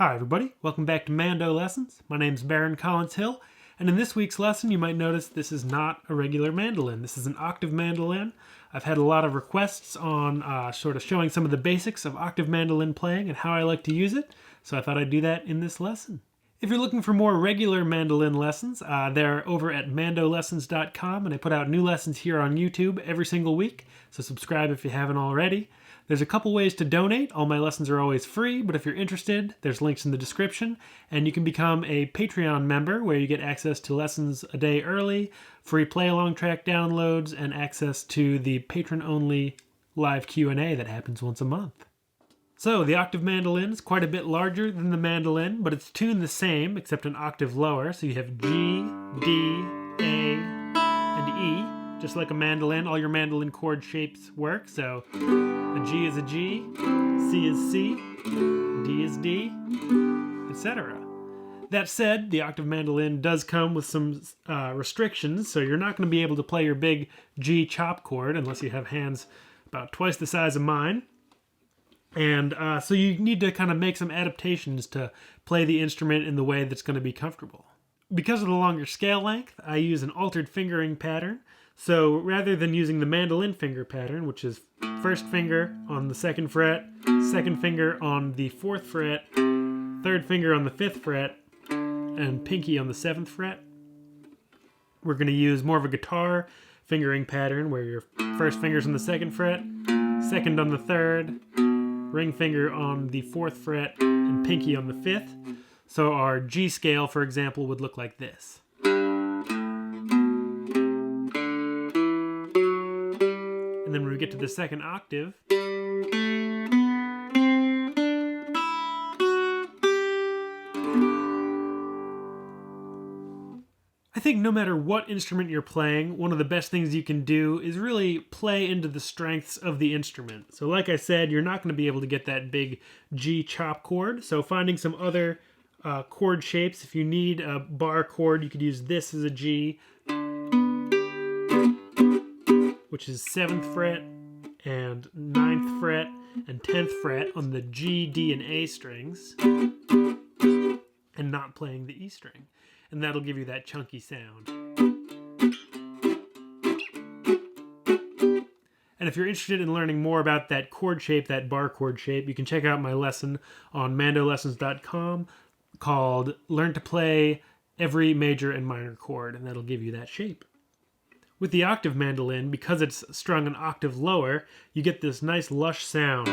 Hi everybody, welcome back to Mando Lessons. My name's Baron Collins Hill, and in this week's lesson you might notice this is not a regular mandolin. This is an octave mandolin. I've had a lot of requests on sort of showing some of the basics of octave mandolin playing and how I like to use it, so I thought I'd do that in this lesson. If you're looking for more regular mandolin lessons, they're over at mandolessons.com, and I put out new lessons here on YouTube every single week, so subscribe if you haven't already. There's a couple ways to donate. All my lessons are always free, but if you're interested, there's links in the description, and you can become a Patreon member where you get access to lessons a day early, free play-along track downloads, and access to the patron-only live Q&A that happens once a month. So, the octave mandolin is quite a bit larger than the mandolin, but it's tuned the same, except an octave lower. So you have G, D, A, and E. Just like a mandolin, all your mandolin chord shapes work. So, a G is a G, C is C, D is D, etc. That said, the octave mandolin does come with some restrictions, so you're not going to be able to play your big G chop chord unless you have hands about twice the size of mine. And so you need to kind of make some adaptations to play the instrument in the way that's going to be comfortable. Because of the longer scale length, I use an altered fingering pattern. So rather than using the mandolin finger pattern, which is first finger on the second fret, second finger on the fourth fret, third finger on the fifth fret, and pinky on the seventh fret, we're going to use more of a guitar fingering pattern where your first finger's on the second fret, second on the third, ring finger on the fourth fret, and pinky on the fifth. So our G scale, for example, would look like this. And then when we get to the second octave, I think no matter what instrument you're playing, one of the best things you can do is really play into the strengths of the instrument. So like I said, you're not going to be able to get that big G chop chord. So finding some other chord shapes, if you need a bar chord, you could use this as a G, which is 7th fret and 9th fret and 10th fret on the G, D, and A strings, and not playing the E string. And that'll give you that chunky sound. And if you're interested in learning more about that chord shape, that bar chord shape, you can check out my lesson on mandolessons.com called Learn to Play Every Major and Minor Chord, and that'll give you that shape. With the octave mandolin, because it's strung an octave lower, you get this nice lush sound.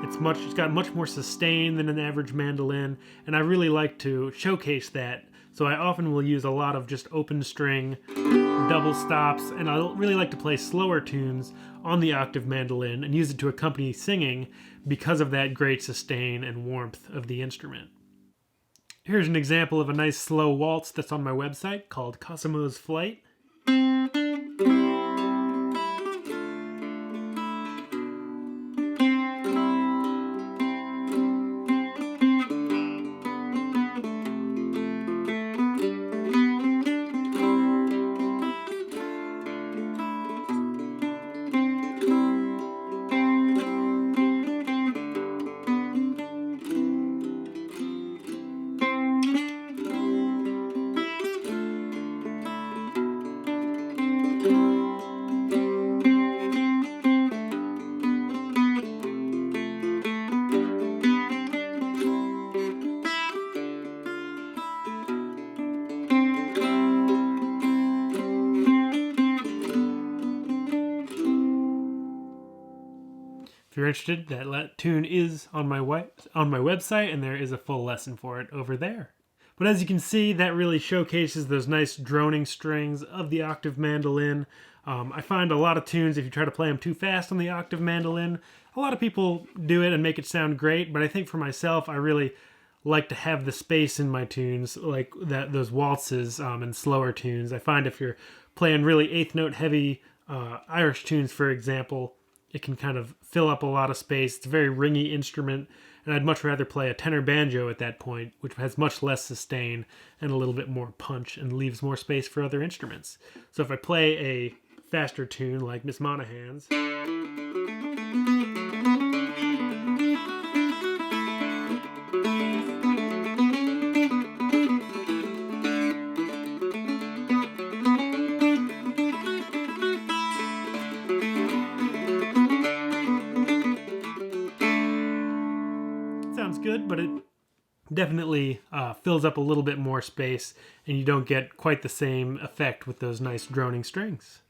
It's got much more sustain than an average mandolin, and I really like to showcase that. So I often will use a lot of just open string, double stops, and I really like to play slower tunes on the octave mandolin and use it to accompany singing because of that great sustain and warmth of the instrument. Here's an example of a nice slow waltz that's on my website called Cosimo's Flight. If you're interested, that tune is on my website, and there is a full lesson for it over there. But as you can see, that really showcases those nice droning strings of the octave mandolin. I find a lot of tunes, if you try to play them too fast on the octave mandolin, a lot of people do it and make it sound great, but I think for myself, I really like to have the space in my tunes, like those waltzes and slower tunes. I find if you're playing really eighth note heavy Irish tunes, for example, it can kind of fill up a lot of space. It's a very ringy instrument, and I'd much rather play a tenor banjo at that point, which has much less sustain and a little bit more punch and leaves more space for other instruments. So if I play a faster tune like Miss Monaghan's, It sounds good, but it definitely fills up a little bit more space, and you don't get quite the same effect with those nice droning strings.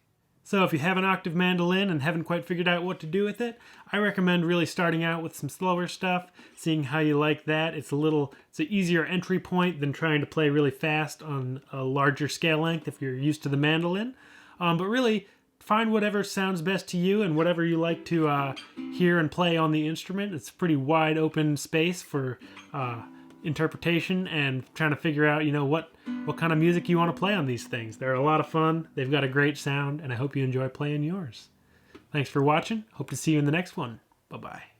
So if you have an octave mandolin and haven't quite figured out what to do with it, I recommend really starting out with some slower stuff, seeing how you like that. It's an easier entry point than trying to play really fast on a larger scale length if you're used to the mandolin. But really, find whatever sounds best to you and whatever you like to hear and play on the instrument. It's a pretty wide open space for interpretation and trying to figure out, what kind of music you want to play on these things. They're a lot of fun. They've got a great sound, and I hope you enjoy playing yours. Thanks for watching. Hope to see you in the next one. Bye-bye.